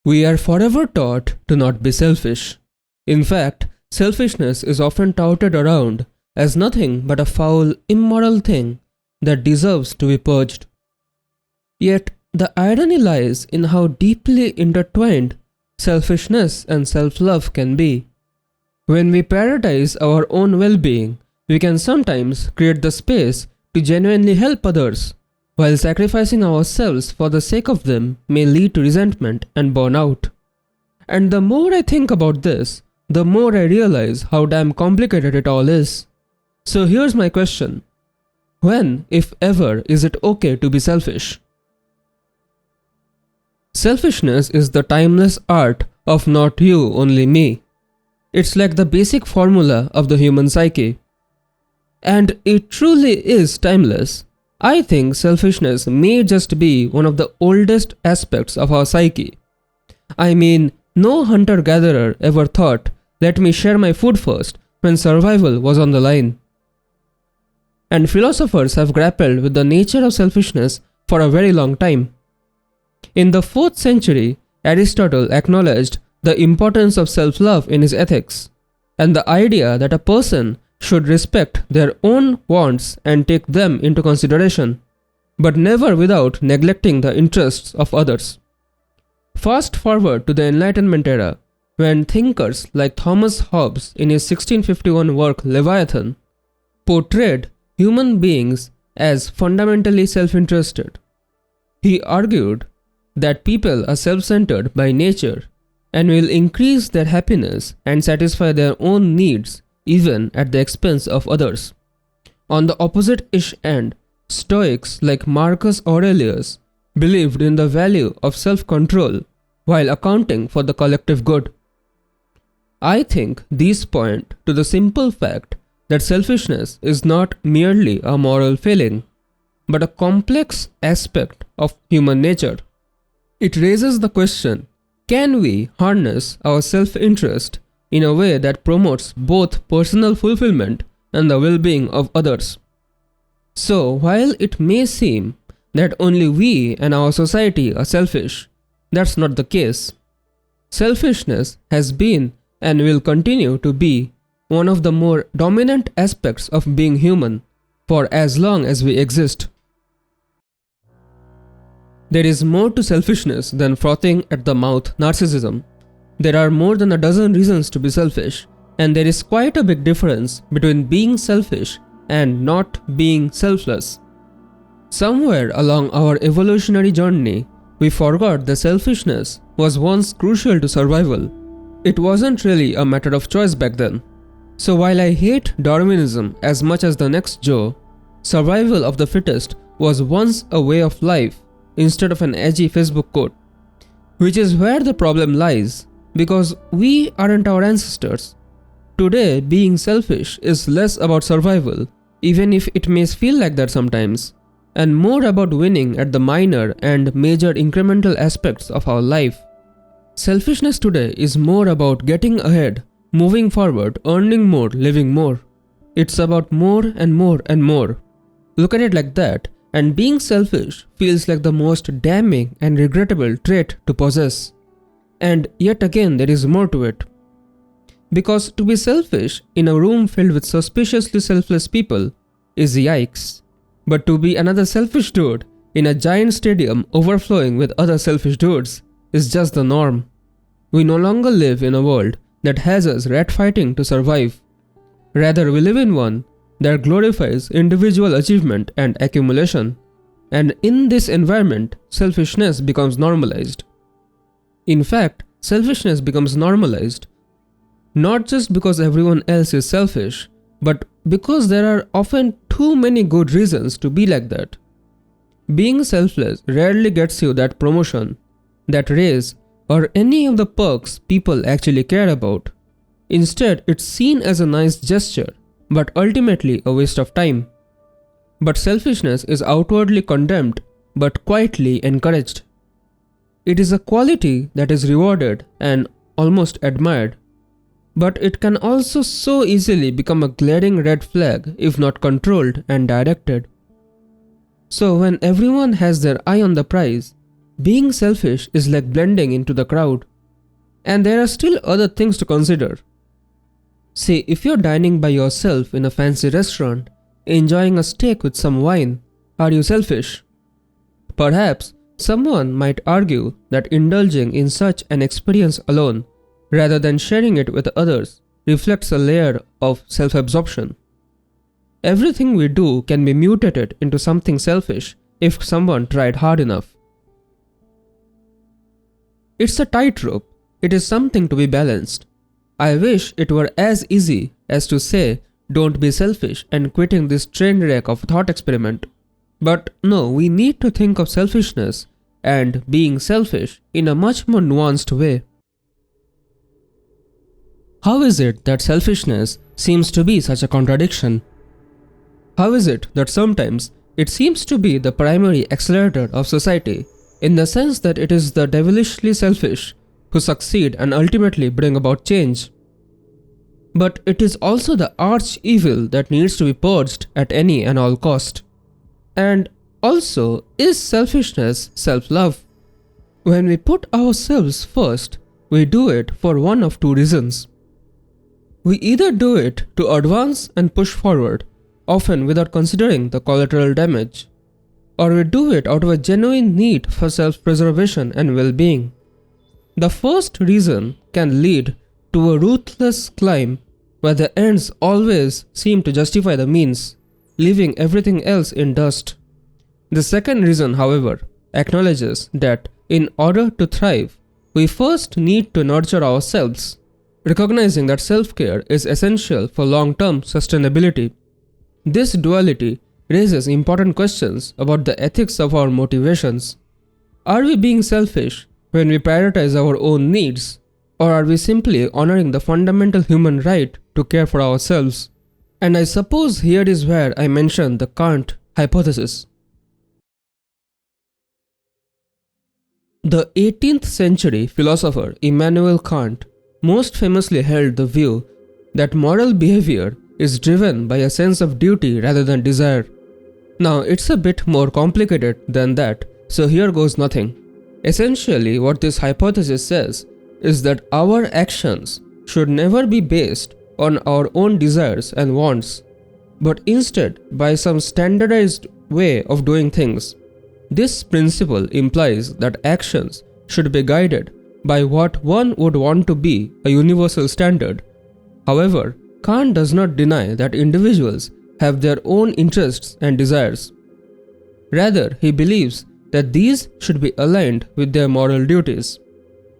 We are forever taught to not be selfish. In fact, selfishness is often touted around as nothing but a foul, immoral thing that deserves to be purged. Yet, the irony lies in how deeply intertwined selfishness and self love can be. When we prioritize our own well being, we can sometimes create the space to genuinely help others, while sacrificing ourselves for the sake of them may lead to resentment and burnout. And the more I think about this, the more I realize how damn complicated it all is. So here's my question. When, if ever, is it okay to be selfish? Selfishness is the timeless art of not you, only me. It's like the basic formula of the human psyche. And it truly is timeless. I think selfishness may just be one of the oldest aspects of our psyche. I mean, no hunter-gatherer ever thought, let me share my food first, when survival was on the line. And philosophers have grappled with the nature of selfishness for a very long time. In the 4th century, Aristotle acknowledged the importance of self-love in his ethics, and the idea that a person should respect their own wants and take them into consideration, but never without neglecting the interests of others. Fast forward to the Enlightenment era, when thinkers like Thomas Hobbes in his 1651 work Leviathan portrayed human beings as fundamentally self-interested. He argued that people are self-centered by nature and will increase their happiness and satisfy their own needs even at the expense of others. On the opposite-ish end, Stoics like Marcus Aurelius believed in the value of self-control while accounting for the collective good. I think these point to the simple fact that selfishness is not merely a moral failing, but a complex aspect of human nature. It raises the question, can we harness our self-interest in a way that promotes both personal fulfillment and the well-being of others? So, while it may seem that only we and our society are selfish, that's not the case. Selfishness has been and will continue to be one of the more dominant aspects of being human for as long as we exist. There is more to selfishness than frothing at the mouth narcissism. There are more than a dozen reasons to be selfish, and there is quite a big difference between being selfish and not being selfless. Somewhere along our evolutionary journey, we forgot that selfishness was once crucial to survival. It wasn't really a matter of choice back then. So while I hate Darwinism as much as the next Joe, survival of the fittest was once a way of life instead of an edgy Facebook quote. Which is where the problem lies, because we aren't our ancestors. Today, being selfish is less about survival, even if it may feel like that sometimes, and more about winning at the minor and major incremental aspects of our life. Selfishness today is more about getting ahead, moving forward, earning more, living more. It's about more and more and more. Look at it like that, and being selfish feels like the most damning and regrettable trait to possess. And yet again, there is more to it. Because to be selfish in a room filled with suspiciously selfless people is yikes. But to be another selfish dude in a giant stadium overflowing with other selfish dudes is just the norm. We no longer live in a world that has us rat fighting to survive. Rather, we live in one that glorifies individual achievement and accumulation. And in this environment, selfishness becomes normalized. In fact, selfishness becomes normalized not just because everyone else is selfish, but because there are often too many good reasons to be like that. Being selfless rarely gets you that promotion, that raise, or any of the perks people actually care about. Instead, it's seen as a nice gesture, but ultimately a waste of time. But selfishness is outwardly condemned, but quietly encouraged. It is a quality that is rewarded and almost admired. But it can also so easily become a glaring red flag if not controlled and directed. So when everyone has their eye on the prize, being selfish is like blending into the crowd. And there are still other things to consider. Say, if you're dining by yourself in a fancy restaurant, enjoying a steak with some wine, are you selfish? Perhaps someone might argue that indulging in such an experience alone, rather than sharing it with others, reflects a layer of self-absorption. Everything we do can be mutated into something selfish if someone tried hard enough. It's a tightrope. It is something to be balanced. I wish it were as easy as to say, don't be selfish and quitting this train wreck of thought experiment. But no, we need to think of selfishness and being selfish in a much more nuanced way. How is it that selfishness seems to be such a contradiction? How is it that sometimes it seems to be the primary accelerator of society, in the sense that it is the devilishly selfish who succeed and ultimately bring about change? But it is also the arch evil that needs to be purged at any and all cost. And also, is selfishness self-love? When we put ourselves first, we do it for one of two reasons. We either do it to advance and push forward, often without considering the collateral damage, or we do it out of a genuine need for self-preservation and well-being. The first reason can lead to a ruthless climb where the ends always seem to justify the means, leaving everything else in dust. The second reason, however, acknowledges that in order to thrive, we first need to nurture ourselves, recognizing that self-care is essential for long-term sustainability. This duality raises important questions about the ethics of our motivations. Are we being selfish when we prioritize our own needs, or are we simply honoring the fundamental human right to care for ourselves? And I suppose here is where I mention the Kant hypothesis. The 18th century philosopher Immanuel Kant most famously held the view that moral behavior is driven by a sense of duty rather than desire. Now, it's a bit more complicated than that, so here goes nothing. Essentially, what this hypothesis says is that our actions should never be based on our own desires and wants, but instead by some standardized way of doing things. This principle implies that actions should be guided by what one would want to be a universal standard. However, Kant does not deny that individuals have their own interests and desires. Rather, he believes that these should be aligned with their moral duties.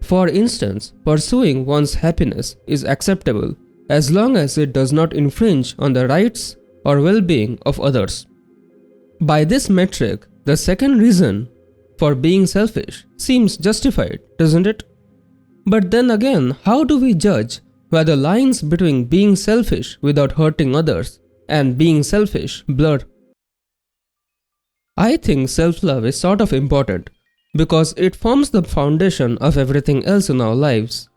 For instance, pursuing one's happiness is acceptable as long as it does not infringe on the rights or well-being of others. By this metric, the second reason for being selfish seems justified, doesn't it? But then again, how do we judge where the lines between being selfish without hurting others and being selfish blur? I think self-love is sort of important because it forms the foundation of everything else in our lives.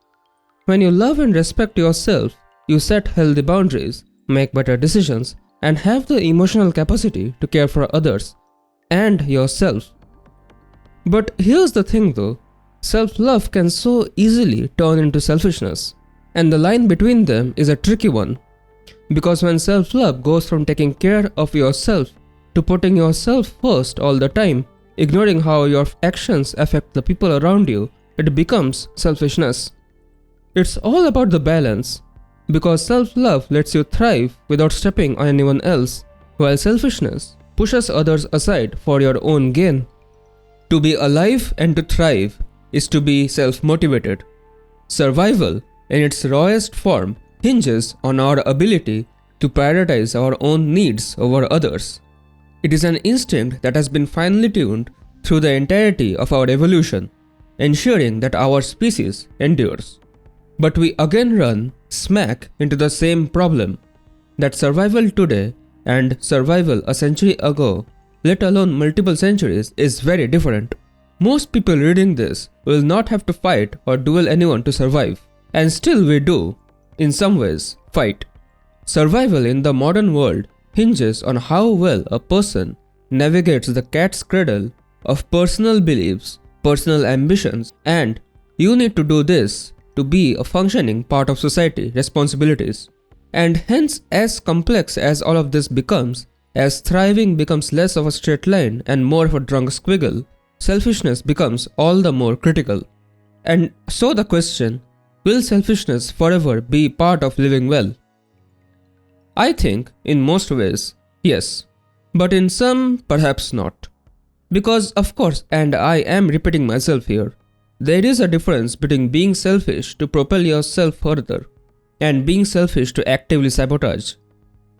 When you love and respect yourself, you set healthy boundaries, make better decisions, and have the emotional capacity to care for others and yourself. But here's the thing though, self-love can so easily turn into selfishness, and the line between them is a tricky one. Because when self-love goes from taking care of yourself to putting yourself first all the time, ignoring how your actions affect the people around you, it becomes selfishness. It's all about the balance, because self-love lets you thrive without stepping on anyone else, while selfishness pushes others aside for your own gain. To be alive and to thrive is to be self-motivated. Survival, in its rawest form, hinges on our ability to prioritize our own needs over others. It is an instinct that has been finely tuned through the entirety of our evolution, ensuring that our species endures. But we again run smack into the same problem, that survival today and survival a century ago, let alone multiple centuries, is very different. Most people reading this will not have to fight or duel anyone to survive, and still we do, in some ways, fight. Survival in the modern world hinges on how well a person navigates the cat's cradle of personal beliefs personal ambitions, and you need to do this to be a functioning part of society responsibilities. And hence, as complex as all of this becomes, as thriving becomes less of a straight line and more of a drunk squiggle, selfishness becomes all the more critical. And so the question, will selfishness forever be part of living well? I think, in most ways, yes. But in some, perhaps not. Because, of course, and I am repeating myself here, there is a difference between being selfish to propel yourself further and being selfish to actively sabotage.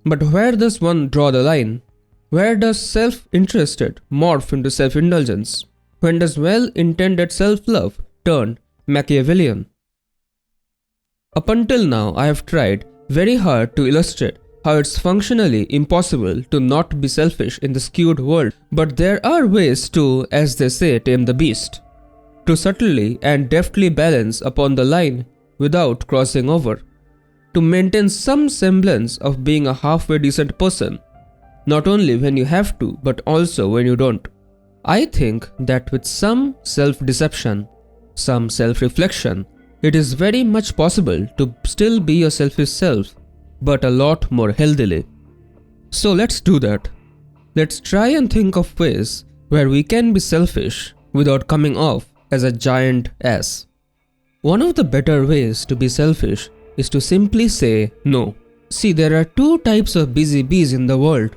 But where does one draw the line? Where does self-interested morph into self-indulgence? When does well-intended self-love turn Machiavellian? Up until now, I have tried very hard to illustrate how it's functionally impossible to not be selfish in the skewed world, but there are ways to, as they say, tame the beast. To subtly and deftly balance upon the line without crossing over. To maintain some semblance of being a halfway decent person, not only when you have to, but also when you don't. I think that with some self-deception, some self-reflection, it is very much possible to still be your selfish self, but a lot more healthily. So let's do that. Let's try and think of ways where we can be selfish without coming off as a giant ass. One of the better ways to be selfish is to simply say no. See, there are two types of busy bees in the world.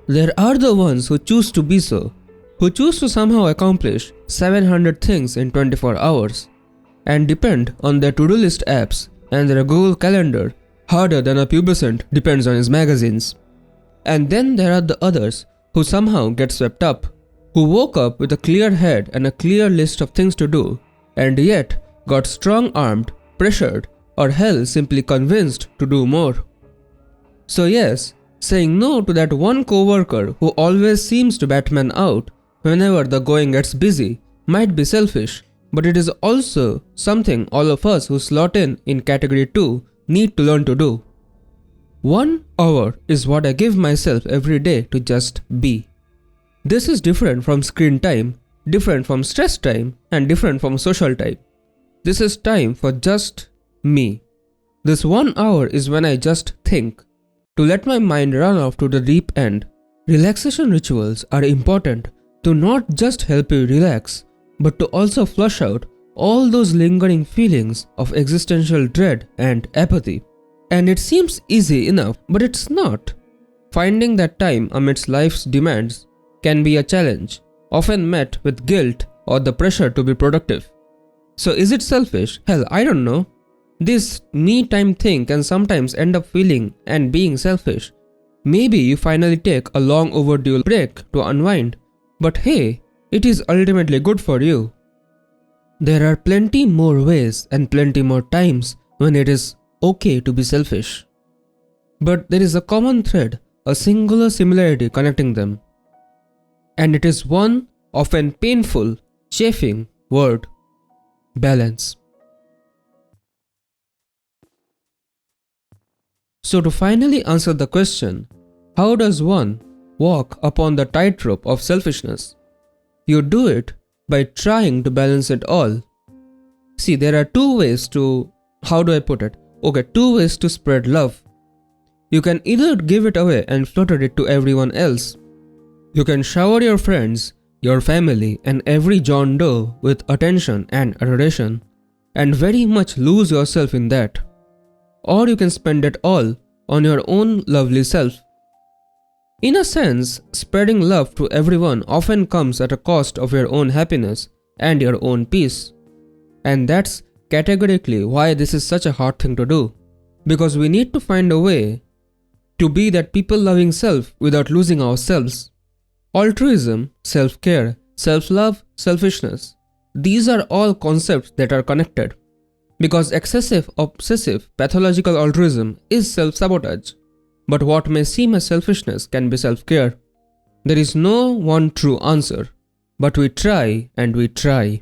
There are the ones who choose to be so, who choose to somehow accomplish 700 things in 24 hours and depend on their to-do list apps and their Google Calendar harder than a pubescent depends on his magazines. And then there are the others who somehow get swept up, who woke up with a clear head and a clear list of things to do, and yet got strong-armed, pressured, or hell simply convinced to do more. So yes, saying no to that one coworker who always seems to Batman out whenever the going gets busy might be selfish, but it is also something all of us who slot in category 2 need to learn to do. 1 hour is what I give myself every day to just be. This is different from screen time, different from stress time, and different from social time. This is time for just me. This 1 hour is when I just think, to let my mind run off to the deep end. Relaxation rituals are important to not just help you relax, but to also flush out all those lingering feelings of existential dread and apathy. And it seems easy enough, but it's not. Finding that time amidst life's demands can be a challenge, often met with guilt or the pressure to be productive. So is it selfish? Hell, I don't know. This me time thing can sometimes end up feeling and being selfish. Maybe you finally take a long overdue break to unwind, but hey, it is ultimately good for you. There are plenty more ways and plenty more times when it is okay to be selfish. But there is a common thread, a singular similarity connecting them. And it is one often painful, chafing word: balance. So to finally answer the question, how does one walk upon the tightrope of selfishness? You do it by trying to balance it all. See, there are two ways to, two ways to spread love. You can either give it away and flutter it to everyone else. You can shower your friends, your family, and every John Doe with attention and adoration, and very much lose yourself in that. Or you can spend it all on your own lovely self. In a sense, spreading love to everyone often comes at a cost of your own happiness and your own peace. And that's categorically why this is such a hard thing to do. Because we need to find a way to be that people-loving self without losing ourselves. Altruism, self-care, self-love, selfishness. These are all concepts that are connected. Because excessive, obsessive, pathological altruism is self-sabotage. But what may seem as selfishness can be self-care. There is no one true answer, but we try and we try.